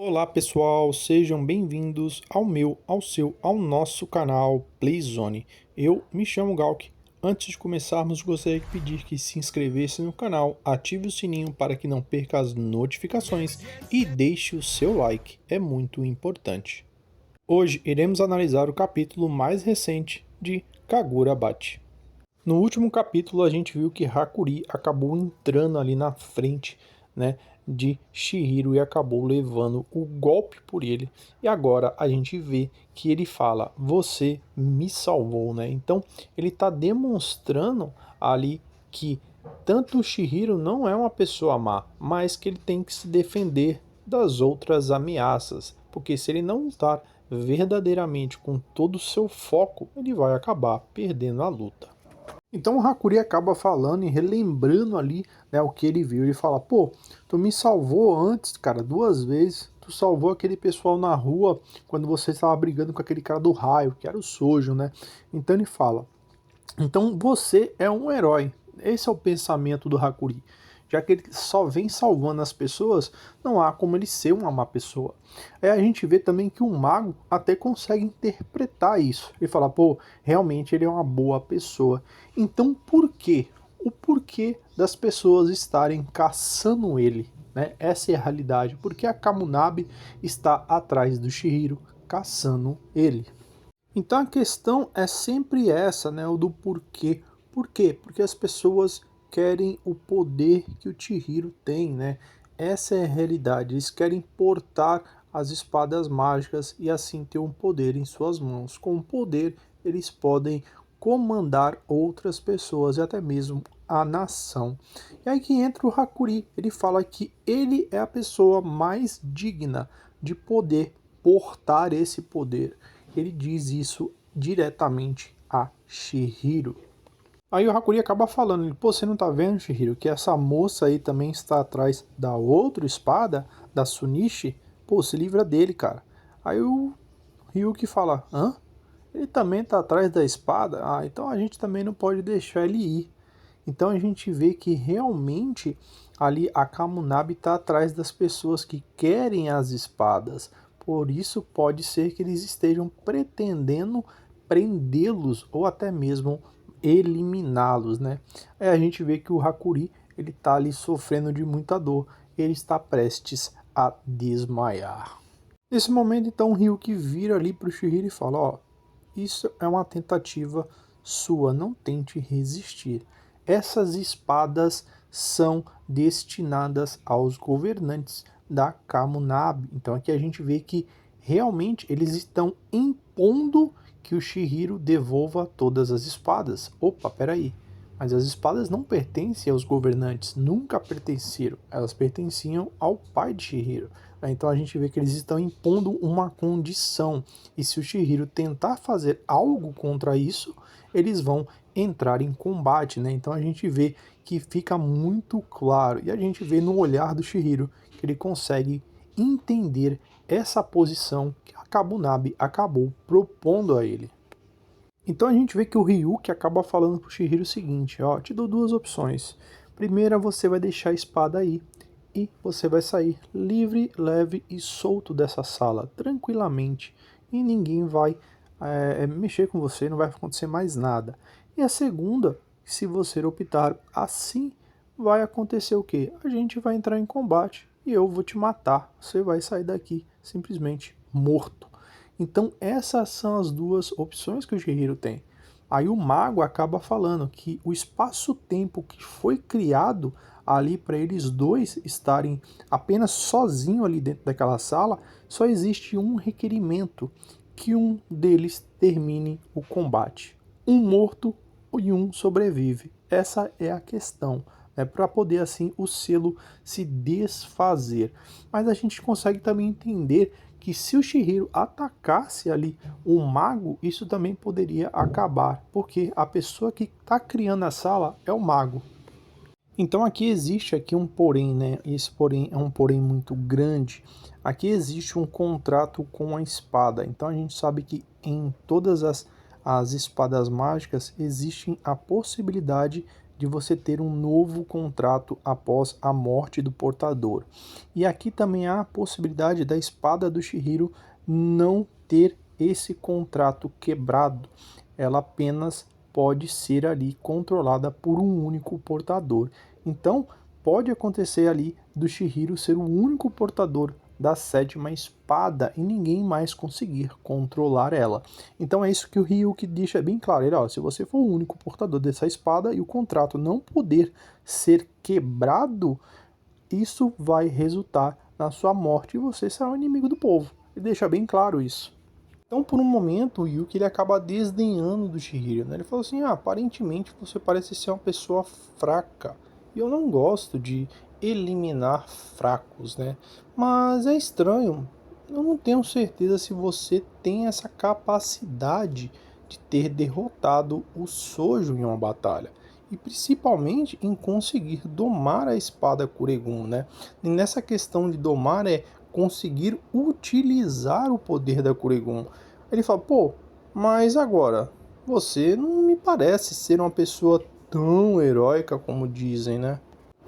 Olá pessoal, sejam bem-vindos ao nosso canal Playzone. Eu me chamo Galk. Antes de começarmos, gostaria de pedir que se inscrevesse no canal, ative o sininho para que não perca as notificações e deixe o seu like, é muito importante. Hoje iremos analisar o capítulo mais recente de Kagura-Bate. No último capítulo a gente viu que Hakuri acabou entrando ali na frente, né, de Chihiro e acabou levando o golpe por ele. E agora a gente vê que ele fala: "Você me salvou", né? Então ele está demonstrando ali que tanto o Chihiro não é uma pessoa má, mas que ele tem que se defender das outras ameaças, porque se ele não lutar verdadeiramente com todo o seu foco, ele vai acabar perdendo a luta. Então o Hakuri acaba falando e relembrando ali, né, o que ele viu. Ele fala: "Pô, tu me salvou antes, cara, 2 vezes. Tu salvou aquele pessoal na rua quando você estava brigando com aquele cara do raio, que era o Sojo, né?" Então ele fala: "Então você é um herói." Esse é o pensamento do Hakuri. Já que ele só vem salvando as pessoas, não há como ele ser uma má pessoa. Aí a gente vê também que o mago até consegue interpretar isso. Ele fala: "Pô, realmente ele é uma boa pessoa." Então por quê? O porquê das pessoas estarem caçando ele, né? Essa é a realidade. Porque a Kamunabe está atrás do Chihiro, caçando ele. Então a questão é sempre essa, né? O do porquê. Por quê? Porque as pessoas querem o poder que o Chihiro tem, né? Essa é a realidade. Eles querem portar as espadas mágicas e assim ter um poder em suas mãos. Com o poder, eles podem comandar outras pessoas e até mesmo a nação. E aí que entra o Hakuri. Ele fala que ele é a pessoa mais digna de poder portar esse poder. Ele diz isso diretamente a Chihiro. Aí o Hakuri acaba falando: "Pô, você não tá vendo, Chihiro, que essa moça aí também está atrás da outra espada, da Sunichi? Pô, se livra dele, cara." Aí o Ryuki fala: "Hã? Ele também tá atrás da espada? Ah, então a gente também não pode deixar ele ir." Então a gente vê que realmente ali a Kamunabe está atrás das pessoas que querem as espadas. Por isso pode ser que eles estejam pretendendo prendê-los ou até mesmo eliminá-los, né? Aí a gente vê que o Hakuri ele está ali sofrendo de muita dor. Ele está prestes a desmaiar. Nesse momento, então, o Ryuki vira ali para o Chihiro e fala: "Ó, isso é uma tentativa sua, não tente resistir. Essas espadas são destinadas aos governantes da Kamunabe." Então aqui a gente vê que realmente eles estão impondo que o Chihiro devolva todas as espadas. Opa, peraí. Mas as espadas não pertencem aos governantes, nunca pertenceram. Elas pertenciam ao pai de Chihiro. Então a gente vê que eles estão impondo uma condição. E se o Chihiro tentar fazer algo contra isso, eles vão entrar em combate, né? Então a gente vê que fica muito claro. E a gente vê no olhar do Chihiro que ele consegue entender essa posição que a Kabunabe acabou propondo a ele. Então a gente vê que o Ryuki acaba falando pro Chihiro o seguinte: "Ó, te dou duas opções. Primeira, você vai deixar a espada aí e você vai sair livre, leve e solto dessa sala, tranquilamente, e ninguém vai mexer com você, não vai acontecer mais nada. E a segunda, se você optar assim, vai acontecer o quê? A gente vai entrar em combate e eu vou te matar. Você vai sair daqui simplesmente morto." Então essas são as duas opções que o Chihiro tem. Aí o mago acaba falando que o espaço-tempo que foi criado ali para eles dois estarem apenas sozinhos ali dentro daquela sala, só existe um requerimento: que um deles termine o combate. Um morto e um sobrevive. Essa é a questão, né, para poder assim o selo se desfazer. Mas a gente consegue também entender que se o Chihiro atacasse ali o mago, isso também poderia acabar, porque a pessoa que está criando a sala é o mago. Então aqui existe aqui um porém, né? Esse porém é um porém muito grande. Aqui existe um contrato com a espada. Então a gente sabe que em todas as espadas mágicas existe a possibilidade de você ter um novo contrato após a morte do portador. E aqui também há a possibilidade da espada do Chihiro não ter esse contrato quebrado. Ela apenas pode ser ali controlada por um único portador. Então, pode acontecer ali do Chihiro ser o único portador da sétima espada e ninguém mais conseguir controlar ela. Então é isso que o Ryuki deixa bem claro. Ele, ó, se você for o único portador dessa espada e o contrato não poder ser quebrado, isso vai resultar na sua morte e você será um inimigo do povo. Ele deixa bem claro isso. Então, por um momento, o Yuki ele acaba desdenhando do Chihiro, né? Ele falou assim, aparentemente você parece ser uma pessoa fraca. E eu não gosto de eliminar fracos, né? Mas é estranho. Eu não tenho certeza se você tem essa capacidade de ter derrotado o Sojo em uma batalha. E principalmente em conseguir domar a espada Kuregun, né? E nessa questão de domar é conseguir utilizar o poder da Kuregun. Ele fala, pô, mas agora, você não me parece ser uma pessoa tão heróica como dizem, né?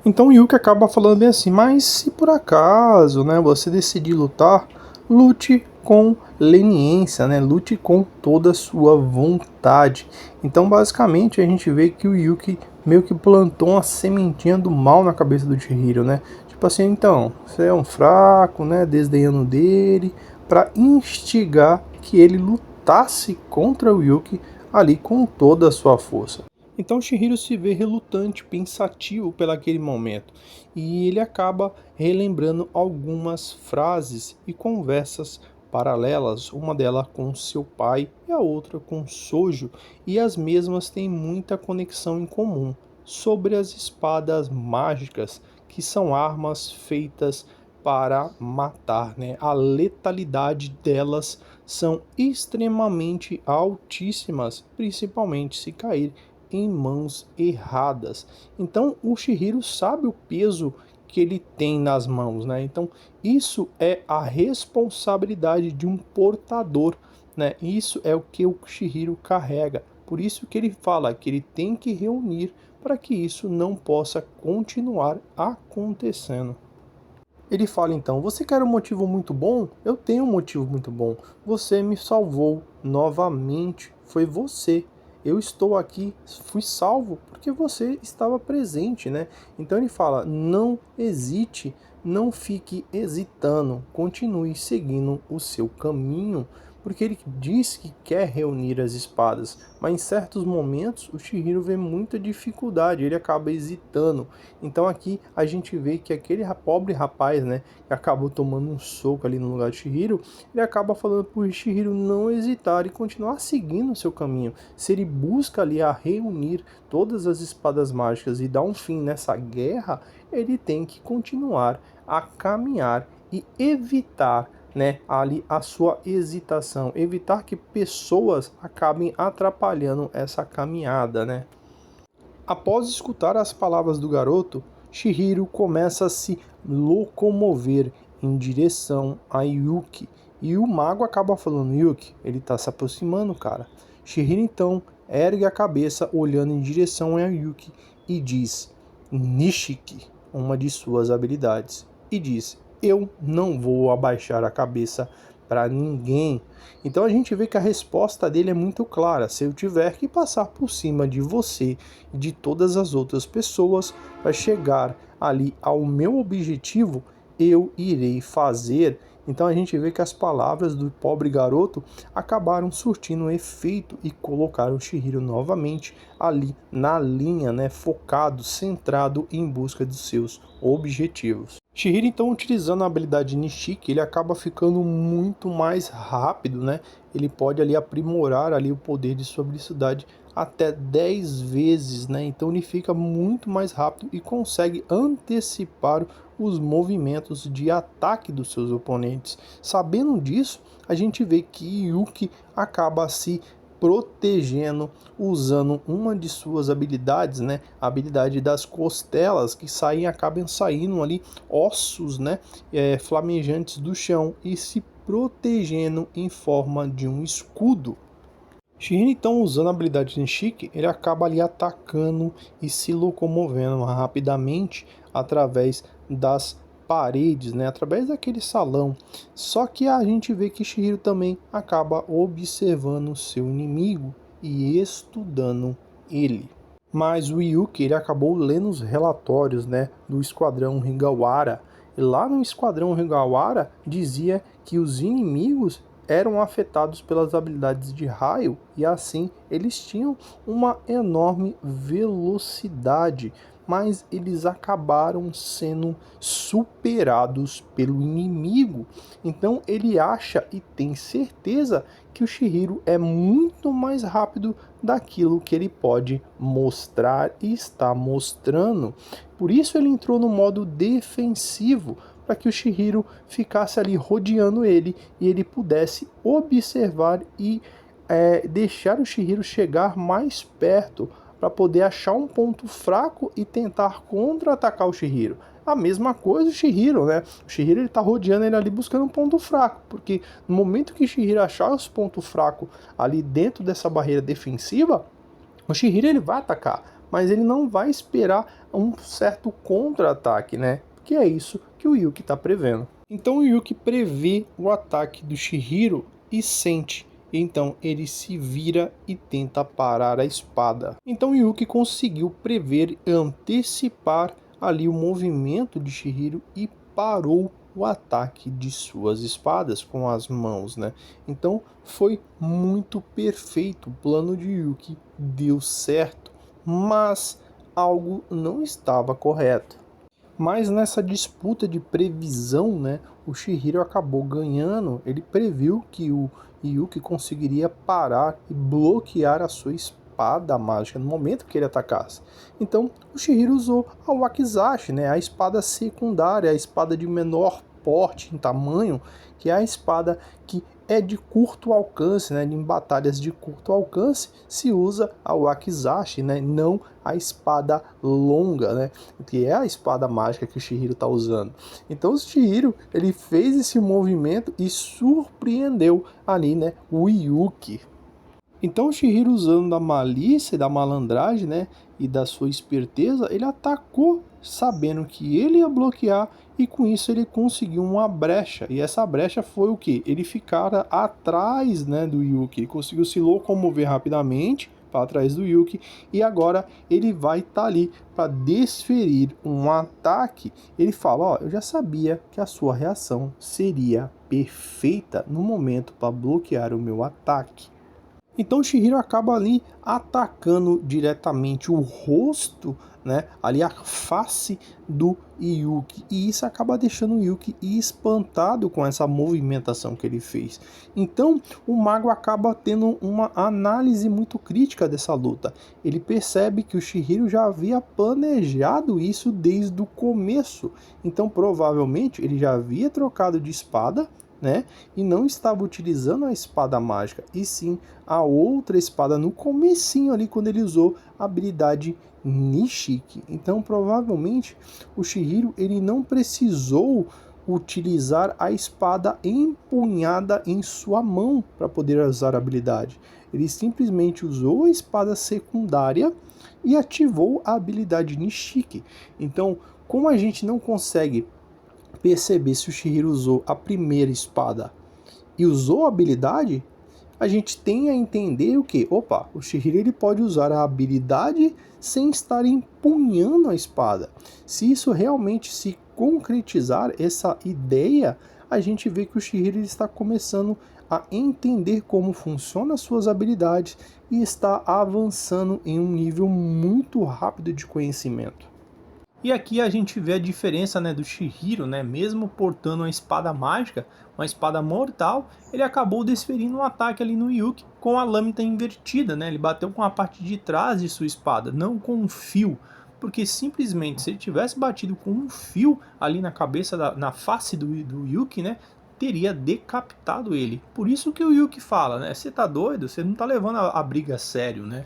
Então o Yuki acaba falando bem assim, mas se por acaso, né, você decidir lutar, lute com leniência, né? Lute com toda a sua vontade. Então basicamente a gente vê que o Yuki meio que plantou uma sementinha do mal na cabeça do Chihiro, né? Tipo assim, então, você é um fraco, né? Desdenhando dele, para instigar que ele lutasse contra o Yuki ali com toda a sua força. Então Chihiro se vê relutante, pensativo pelaquele momento, e ele acaba relembrando algumas frases e conversas paralelas, uma delas com seu pai e a outra com Sojo, e as mesmas têm muita conexão em comum sobre as espadas mágicas, que são armas feitas para matar, né? A letalidade delas são extremamente altíssimas, principalmente se cair em mãos erradas. Então o Chihiro sabe o peso que ele tem nas mãos, né? Então isso é a responsabilidade de um portador, né? Isso é o que o Chihiro carrega. Por isso que ele fala que ele tem que reunir para que isso não possa continuar acontecendo. Ele fala então, você quer um motivo muito bom? Eu tenho um motivo muito bom. Você me salvou novamente. Foi você. Eu estou aqui, fui salvo porque você estava presente, né? Então ele fala, não hesite, não fique hesitando, continue seguindo o seu caminho, porque ele diz que quer reunir as espadas, mas em certos momentos o Chihiro vê muita dificuldade, ele acaba hesitando. Então aqui a gente vê que aquele pobre rapaz, né, que acabou tomando um soco ali no lugar do Chihiro, ele acaba falando pro Chihiro não hesitar e continuar seguindo o seu caminho. Se ele busca ali a reunir todas as espadas mágicas e dar um fim nessa guerra, ele tem que continuar a caminhar e evitar, né, ali a sua hesitação, evitar que pessoas acabem atrapalhando essa caminhada, né? Após escutar as palavras do garoto, Chihiro começa a se locomover em direção a Yuki. E o mago acaba falando, Yuki, ele está se aproximando, cara. Chihiro então ergue a cabeça olhando em direção a Yuki e diz, Nishiki, uma de suas habilidades. E diz, eu não vou abaixar a cabeça para ninguém. Então a gente vê que a resposta dele é muito clara. Se eu tiver que passar por cima de você e de todas as outras pessoas para chegar ali ao meu objetivo, eu irei fazer. Então a gente vê que as palavras do pobre garoto acabaram surtindo efeito e colocaram o Chihiro novamente ali na linha, né, focado, centrado em busca dos seus objetivos. Chihiro então utilizando a habilidade Nishiki, ele acaba ficando muito mais rápido, né? Ele pode ali aprimorar ali o poder de sua habilidade até 10 vezes, né? Então ele fica muito mais rápido e consegue antecipar os movimentos de ataque dos seus oponentes. Sabendo disso, a gente vê que Yuki acaba se protegendo usando uma de suas habilidades, né? A habilidade das costelas que acabam saindo ali ossos, né? Flamejantes do chão e se protegendo em forma de um escudo. Shihiro, então, usando a habilidade de Nishiki, ele acaba ali atacando e se locomovendo rapidamente através das paredes, né? Através daquele salão. Só que a gente vê que Shihiro também acaba observando seu inimigo e estudando ele. Mas o Yuki, ele acabou lendo os relatórios, né, do Esquadrão Higawara. E lá no Esquadrão Higawara dizia que os inimigos eram afetados pelas habilidades de raio e assim eles tinham uma enorme velocidade, mas eles acabaram sendo superados pelo inimigo. Então ele acha e tem certeza que o Shihiro é muito mais rápido daquilo que ele pode mostrar e está mostrando. Por isso ele entrou no modo defensivo, para que o Shihiro ficasse ali rodeando ele e ele pudesse observar e deixar o Shihiro chegar mais perto para poder achar um ponto fraco e tentar contra-atacar o Shihiro. A mesma coisa o Shihiro, né? O Shihiro ele tá rodeando ele ali buscando um ponto fraco, porque no momento que o Shihiro achar os pontos fracos ali dentro dessa barreira defensiva, o Shihiro ele vai atacar, mas ele não vai esperar um certo contra-ataque, né? Que é isso que o Yuki está prevendo. Então o Yuki prevê o ataque do Shihiro e sente. Então ele se vira e tenta parar a espada. Então o Yuki conseguiu prever e antecipar ali o movimento de Shihiro e parou o ataque de suas espadas com as mãos, né? Então foi muito perfeito, o plano de Yuki deu certo, mas algo não estava correto. Mas nessa disputa de previsão, né, o Shihiro acabou ganhando. Ele previu que o Yuki conseguiria parar e bloquear a sua espada mágica no momento que ele atacasse. Então o Shihiro usou a Wakizashi, né, a espada secundária, a espada de menor porte em tamanho, que é a espada que é de curto alcance, né? Em batalhas de curto alcance se usa a Wakizashi, né? Não a espada longa, né? Que é a espada mágica que o Shihiro está usando. Então o Shihiro ele fez esse movimento e surpreendeu ali, né? O Yuki. Então o Shihiro, usando da malícia e da malandragem, né, e da sua esperteza, ele atacou sabendo que ele ia bloquear e com isso ele conseguiu uma brecha. E essa brecha foi o que? Ele ficara atrás, né, do Yuki. Ele conseguiu se locomover rapidamente para trás do Yuki e agora ele vai estar ali para desferir um ataque. Ele fala, ó, eu já sabia que a sua reação seria perfeita no momento para bloquear o meu ataque. Então o Shihiro acaba ali atacando diretamente o rosto, né, ali a face do Yuki, e isso acaba deixando o Yuki espantado com essa movimentação que ele fez. Então o mago acaba tendo uma análise muito crítica dessa luta. Ele percebe que o Shihiro já havia planejado isso desde o começo, então provavelmente ele já havia trocado de espada, né? E não estava utilizando a espada mágica, e sim a outra espada no comecinho ali, quando ele usou a habilidade Nishiki. Então provavelmente o Shihiro ele não precisou utilizar a espada empunhada em sua mão para poder usar a habilidade. Ele simplesmente usou a espada secundária e ativou a habilidade Nishiki. Então, como a gente não consegue perceber se o Shihiro usou a primeira espada e usou a habilidade, a gente tem a entender o que? Opa, o Shihiro ele pode usar a habilidade sem estar empunhando a espada. Se isso realmente se concretizar, essa ideia, a gente vê que o Shihiro ele está começando a entender como funcionam as suas habilidades e está avançando em um nível muito rápido de conhecimento. E aqui a gente vê a diferença, né, do Shihiro, né, mesmo portando uma espada mágica, uma espada mortal, ele acabou desferindo um ataque ali no Yuki com a lâmina invertida, né, ele bateu com a parte de trás de sua espada, não com um fio, porque simplesmente se ele tivesse batido com um fio ali na cabeça, na face do Yuki, né, teria decapitado ele. Por isso que o Yuki fala, né, você tá doido? Você não tá levando a briga a sério, né?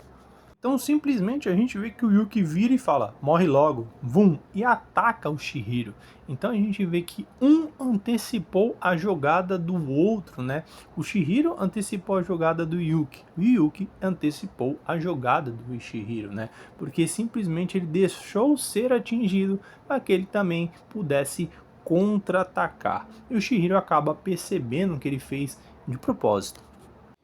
Então simplesmente a gente vê que o Yuki vira e fala, morre logo, vum, e ataca o Chihiro. Então a gente vê que um antecipou a jogada do outro, né? O Chihiro antecipou a jogada do Yuki, o Yuki antecipou a jogada do Chihiro, né? Porque simplesmente ele deixou ser atingido para que ele também pudesse contra-atacar. E o Chihiro acaba percebendo que ele fez de propósito.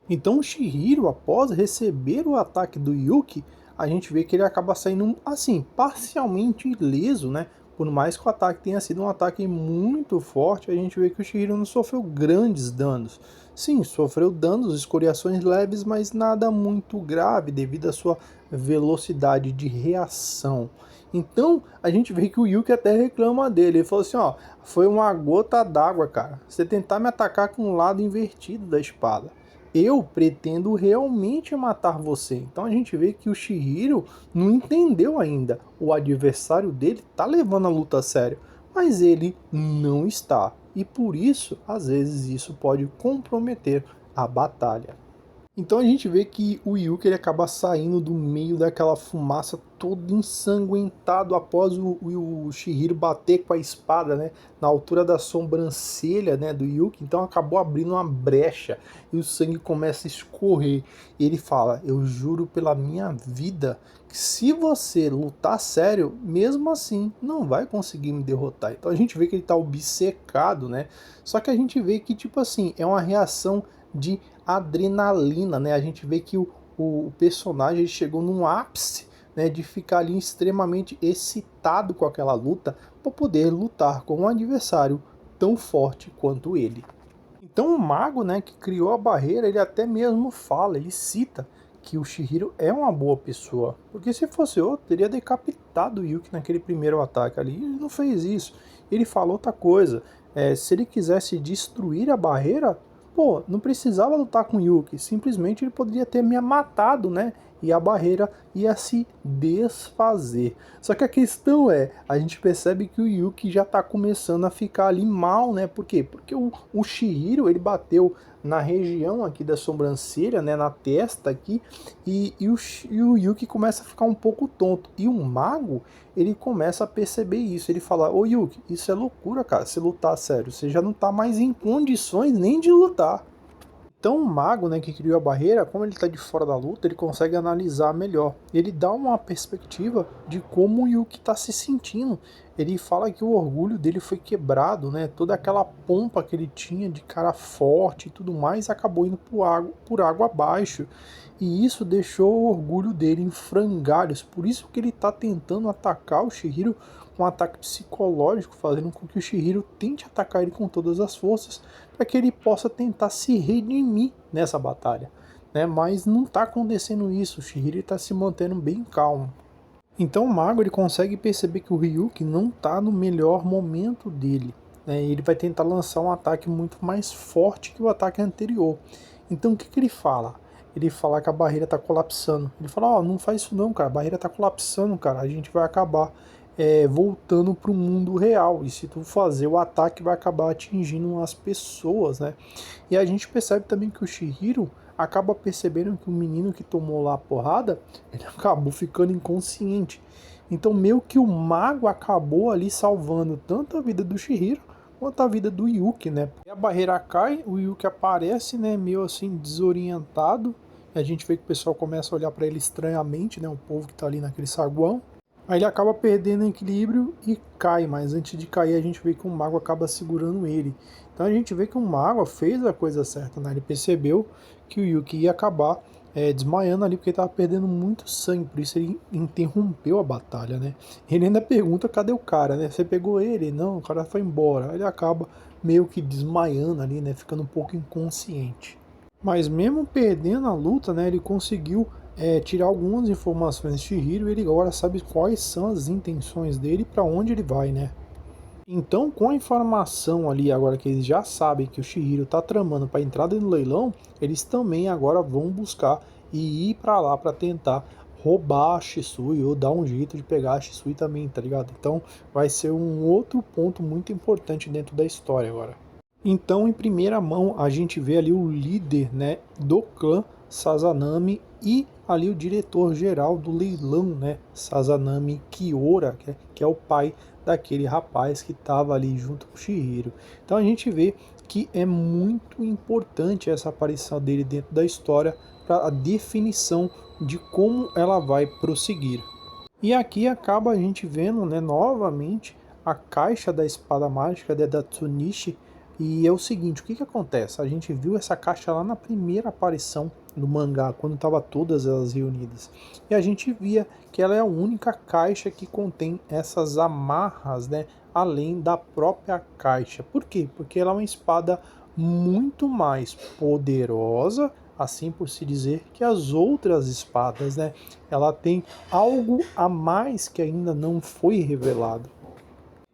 Então o Chihiro, após receber o ataque do Yuki, a gente vê que ele acaba saindo, assim, parcialmente ileso, né? Por mais que o ataque tenha sido um ataque muito forte, a gente vê que o Chihiro não sofreu grandes danos. Sim, sofreu danos, escoriações leves, mas nada muito grave devido à sua velocidade de reação. Então, a gente vê que o Yuki até reclama dele. Ele falou assim, ó, foi uma gota d'água, cara. Você tentar me atacar com o lado invertido da espada. Eu pretendo realmente matar você. Então a gente vê que o Chihiro não entendeu ainda. O adversário dele tá levando a luta a sério, mas ele não está. E por isso, às vezes, isso pode comprometer a batalha. Então a gente vê que o Yuki ele acaba saindo do meio daquela fumaça todo ensanguentado após o Chihiro bater com a espada, né, na altura da sobrancelha, né, do Yuki. Então acabou abrindo uma brecha e o sangue começa a escorrer. E ele fala, eu juro pela minha vida que se você lutar sério, mesmo assim não vai conseguir me derrotar. Então a gente vê que ele tá obcecado, né, só que a gente vê que tipo assim, é uma reação de adrenalina, né? A gente vê que o personagem chegou num ápice, né, de ficar ali extremamente excitado com aquela luta para poder lutar com um adversário tão forte quanto ele. Então o mago, né, que criou a barreira, ele até mesmo fala, ele cita que o Chihiro é uma boa pessoa, porque se fosse outro, teria decapitado o Yuki naquele primeiro ataque ali, ele não fez isso. Ele falou outra coisa, se ele quisesse destruir a barreira, pô, não precisava lutar com o Yuki, simplesmente ele poderia ter me matado, né? E a barreira ia se desfazer. Só que a questão é, a gente percebe que o Yuki já tá começando a ficar ali mal, né? Por quê? Porque o Chihiro, ele bateu na região aqui da sobrancelha, né? Na testa aqui, e o Yuki começa a ficar um pouco tonto. E o mago, ele começa a perceber isso. Ele fala, ô Yuki, isso é loucura, cara, se lutar sério. Você já não tá mais em condições nem de lutar. Então o mago, né, que criou a barreira, como ele está de fora da luta, ele consegue analisar melhor. Ele dá uma perspectiva de como o Yuki está se sentindo. Ele fala que o orgulho dele foi quebrado, né? Toda aquela pompa que ele tinha de cara forte e tudo mais acabou indo por água abaixo. E isso deixou o orgulho dele em frangalhos. Por isso que ele está tentando atacar o Chihiro com um ataque psicológico, fazendo com que o Chihiro tente atacar ele com todas as forças, para que ele possa tentar se redimir nessa batalha, né? Mas não está acontecendo isso, o Chihiro está se mantendo bem calmo. Então o mago ele consegue perceber que o Ryuki não está no melhor momento dele, né? Ele vai tentar lançar um ataque muito mais forte que o ataque anterior. Então o que, que ele fala? Ele fala que a barreira está colapsando. Ele fala, ó, não faz isso não, cara, a barreira está colapsando, cara, a gente vai acabar voltando para o mundo real. E se tu fazer o ataque, vai acabar atingindo as pessoas, né? E a gente percebe também que o Chihiro acaba percebendo que o menino que tomou lá a porrada, ele acabou ficando inconsciente. Então meio que o mago acabou ali salvando tanto a vida do Chihiro quanto a vida do Yuki, né? E a barreira cai, o Yuki aparece, né, meio assim desorientado. A gente vê que o pessoal começa a olhar para ele estranhamente, né, o povo que tá ali naquele saguão. Aí ele acaba perdendo o equilíbrio e cai, mas antes de cair a gente vê que o mago acaba segurando ele. Então a gente vê que o mago fez a coisa certa, né? Ele percebeu que o Yuki ia acabar desmaiando ali porque ele estava perdendo muito sangue, por isso ele interrompeu a batalha, né? Ele ainda pergunta cadê o cara, né? Você pegou ele? Não, o cara foi embora. Aí ele acaba meio que desmaiando ali, né? Ficando um pouco inconsciente. Mas mesmo perdendo a luta, né? Ele conseguiu tirar algumas informações de Chihiro e ele agora sabe quais são as intenções dele e para onde ele vai, né? Então, com a informação ali agora que eles já sabem que o Chihiro tá tramando para entrada no leilão, eles também agora vão buscar e ir para lá para tentar roubar a Shisui ou dar um jeito de pegar a Shisui também, tá ligado? Então, vai ser um outro ponto muito importante dentro da história agora. Então, em primeira mão, a gente vê ali o líder, né, do clã Sazanami e ali o diretor-geral do leilão, né, Sazanami Kiora, que é o pai daquele rapaz que estava ali junto com o Chihiro. Então a gente vê que é muito importante essa aparição dele dentro da história para a definição de como ela vai prosseguir. E aqui acaba a gente vendo, né, novamente a caixa da espada mágica da Tsunishi. E é o seguinte, o que acontece? A gente viu essa caixa lá na primeira aparição do mangá, quando estava todas elas reunidas. E a gente via que ela é a única caixa que contém essas amarras, né, além da própria caixa. Por quê? Porque ela é uma espada muito mais poderosa, assim por se dizer, que as outras espadas, né? Ela tem algo a mais que ainda não foi revelado.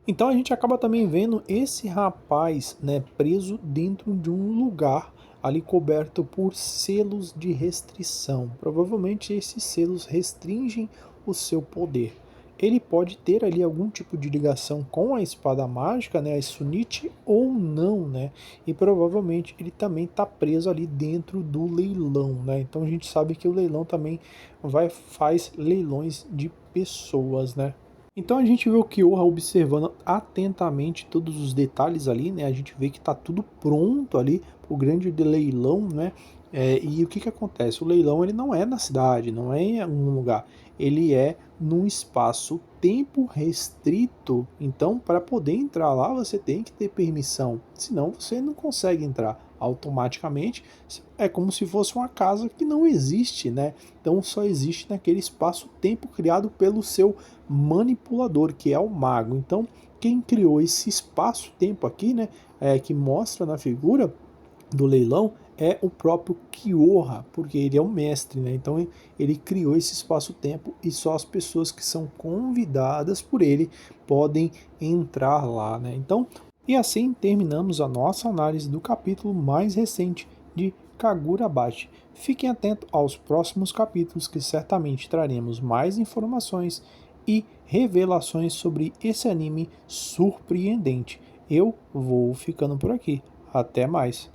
Então a gente acaba também vendo esse rapaz, né, preso dentro de um lugar ali coberto por selos de restrição. Provavelmente esses selos restringem o seu poder. Ele pode ter ali algum tipo de ligação com a espada mágica, né, a Sunite, ou não, né? E provavelmente ele também está preso ali dentro do leilão, né? Então a gente sabe que o leilão também faz leilões de pessoas, né? Então a gente vê o Kyoha observando atentamente todos os detalhes ali, né? A gente vê que está tudo pronto ali para o grande leilão, né? E o que acontece? O leilão ele não é na cidade, não é em um lugar, ele é num espaço-tempo restrito. Então, para poder entrar lá, você tem que ter permissão, senão você não consegue entrar automaticamente. É como se fosse uma casa que não existe, né? Então só existe naquele espaço-tempo criado pelo seu manipulador, que é o mago. Então, quem criou esse espaço-tempo aqui, né, que mostra na figura do leilão, é o próprio Kyoha, porque ele é o mestre, né? Então ele criou esse espaço-tempo e só as pessoas que são convidadas por ele podem entrar lá, né? Então, e assim terminamos a nossa análise do capítulo mais recente de Kagurabashi. Fiquem atentos aos próximos capítulos que certamente traremos mais informações e revelações sobre esse anime surpreendente. Eu vou ficando por aqui. Até mais.